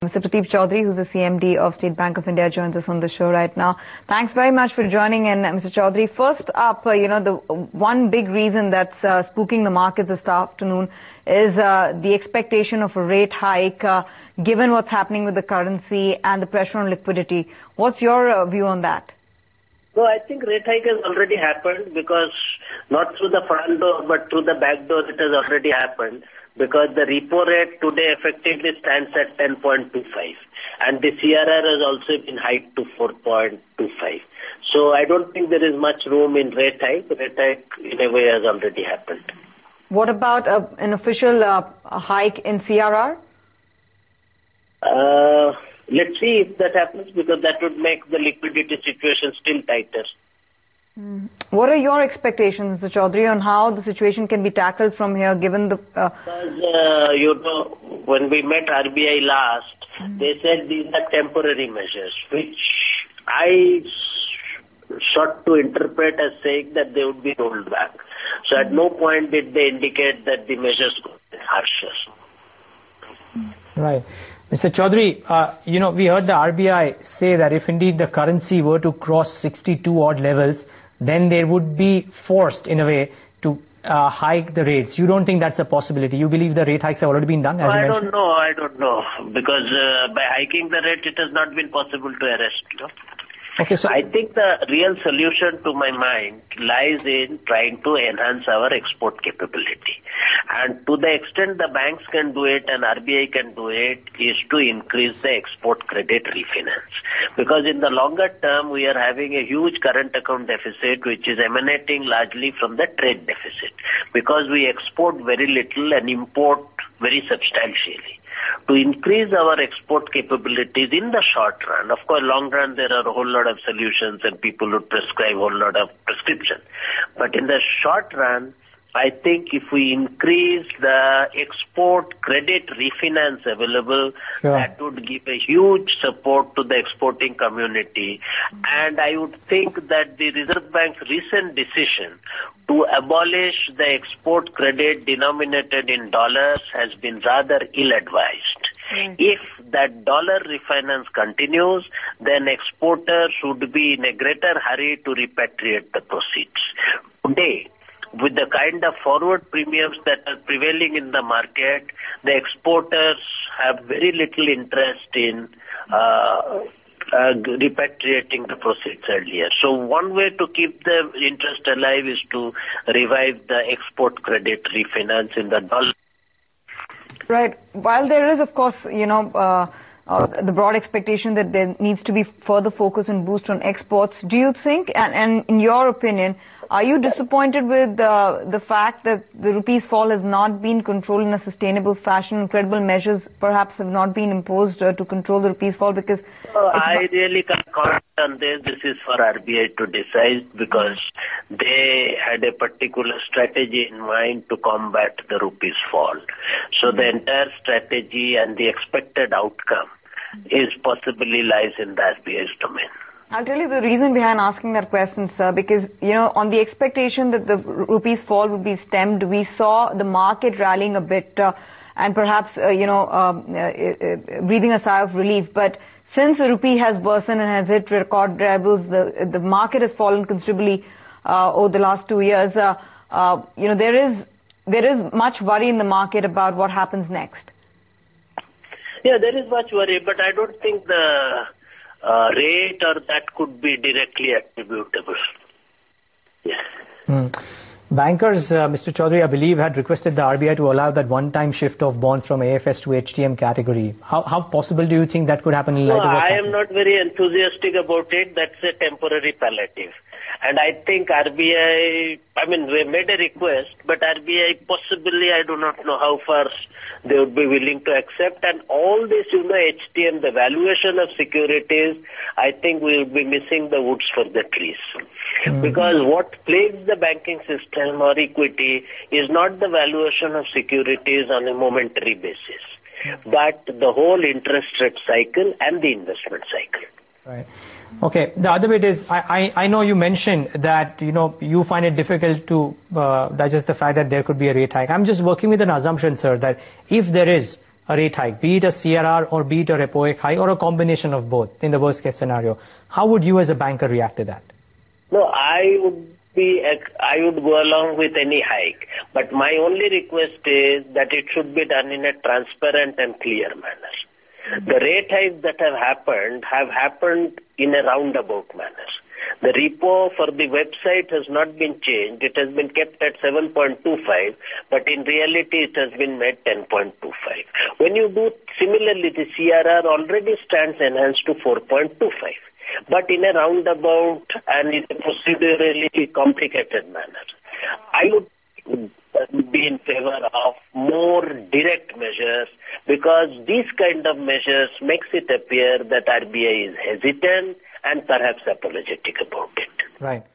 Mr. Pradeep Chaudhary, who's the CMD of State Bank of India, joins us on the show right now. Thanks very much for joining in, Mr. Chaudhary. First up, the one big reason that's spooking the markets this afternoon is the expectation of a rate hike, given what's happening with the currency and the pressure on liquidity. What's your view on that? No, I think rate hike has already happened because not through the front door, but through the back door it has already happened. Because the repo rate today effectively stands at 10.25 and the CRR has also been hiked to 4.25. So I don't think there is much room in rate hike. Rate hike in a way has already happened. What about an official hike in CRR? Let's see if that happens because that would make the liquidity situation still tighter. What are your expectations, Mr. Chaudhary, on how the situation can be tackled from here, given the... Because, when we met RBI last, they said these are temporary measures, which I sought to interpret as saying that they would be rolled back. So at no point did they indicate that the measures could be harsher. Right. Mr. Chaudhary, we heard the RBI say that if indeed the currency were to cross 62 odd levels, then they would be forced in a way to hike the rates. You don't think that's a possibility? You believe the rate hikes have already been done? As I don't know. Because by hiking the rate, it has not been possible to arrest. Okay, so I think the real solution to my mind lies in trying to enhance our export capability. And to the extent the banks can do it and RBI can do it is to increase the export credit refinance. Because in the longer term, we are having a huge current account deficit which is emanating largely from the trade deficit. Because we export very little and import very substantially. To increase our export capabilities in the short run, of course, long run there are a whole lot of solutions and people would prescribe a whole lot of prescription. But in the short run, I think if we increase the export credit refinance available, that would give a huge support to the exporting community. And I would think that the Reserve Bank's recent decision to abolish the export credit denominated in dollars has been rather ill-advised. If that dollar refinance continues, then exporters should be in a greater hurry to repatriate the proceeds. Today, with the kind of forward premiums that are prevailing in the market, the exporters have very little interest in repatriating the proceeds earlier. So one way to keep the interest alive is to revive the export credit refinance in the dollar. Right. While there is, of course, the broad expectation that there needs to be further focus and boost on exports, do you think, and in your opinion, are you disappointed with the fact that the rupee's fall has not been controlled in a sustainable fashion? Credible measures perhaps have not been imposed to control the rupee's fall because... I really can't comment on this. This is for RBI to decide because they had a particular strategy in mind to combat the rupee's fall. So the entire strategy and the expected outcome is possibly lies in the RBI's domain. I'll tell you the reason behind asking that question, sir, because, on the expectation that the rupee's fall would be stemmed, we saw the market rallying a bit and perhaps, breathing a sigh of relief. But since the rupee has worsened and has hit record levels, the market has fallen considerably over the last 2 years. There is much worry in the market about what happens next. Yeah, there is much worry, but I don't think the rate or that could be directly attributable. Yeah. Bankers, Mr. Chaudhary, I believe, had requested the RBI to allow that one-time shift of bonds from AFS to HTM category. How possible do you think that could happen in light of what's happening? I am not very enthusiastic about it. That's a temporary palliative. And I think RBI, we made a request, but RBI possibly, I do not know how far they would be willing to accept. And all this, HTM, the valuation of securities, I think we will be missing the woods for the trees. Because what plagues the banking system or equity is not the valuation of securities on a momentary basis, but the whole interest rate cycle and the investment cycle. Right. Okay. The other bit is, I know you mentioned that, you find it difficult to digest the fact that there could be a rate hike. I'm just working with an assumption, sir, that if there is a rate hike, be it a CRR or be it a repo hike or a combination of both in the worst case scenario, how would you as a banker react to that? No, I would go along with any hike. But my only request is that it should be done in a transparent and clear manner. The rate hikes that have happened in a roundabout manner. The repo for the website has not been changed. It has been kept at 7.25, but in reality it has been made 10.25. When you do similarly, the CRR already stands enhanced to 4.25. But in a roundabout and in a procedurally complicated manner. I would be in favor of more direct measures because these kind of measures makes it appear that RBI is hesitant and perhaps apologetic about it. Right.